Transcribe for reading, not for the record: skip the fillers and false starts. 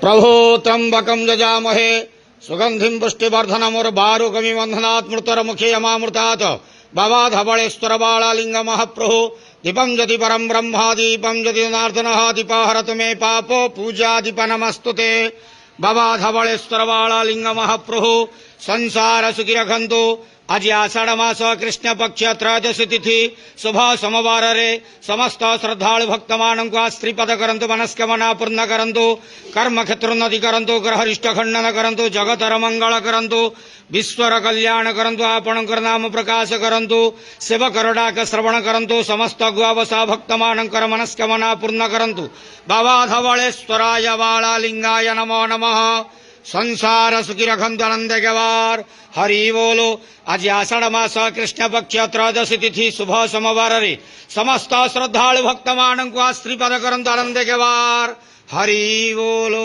प्रभो त्र्यंबकं यजामहे सुगंधिं पुष्टिवर्धनम् उर्वारुकमिव बन्धनात् मृत्युर्मुखे यमामृतात् भवाधवळेश्वरबालालिङ्गमः प्रभो दीपं यदि परं ब्रह्मा दीपं यदि जनार्दनः दीपहरतु मे पापो पूजा दीप नमस्तुते भवाधवळेश्वरबालालिङ्गमः प्रभो संसार सुखी रखन्तु। आज आषाढ़ मास कृष्ण पक्ष त्रयोदशी तिथि शुभ सोमवार रे समस्त श्रद्धालु भक्त मानू श्रीपद करंतु मनस्कामना पूर्ण करंतु कर्म क्षेत्रोन्नति करंतु ग्रहरिष्ट खंडन करंतु जगतर मंगल करंतु विश्वर कल्याण करंतु आपणकर नाम प्रकाश करंतु सेवकर डाक श्रवण करंतु समस्त गुआवसा भक्त मानकर मनस्कामना पूर्ण करंतु। बाबा धवळेश्वराय बालालिंगाय नमो नमः। संसार सुखी रखन्तु आनंद गवार हरि बोलो। आज आषाढ़ मास कृष्ण पक्ष त्रयोदशी तिथि शुभ सोमवार रे समस्त श्रद्धालु भक्त मानू श्रीपद करंतु आनंद गवार हरि बोलो।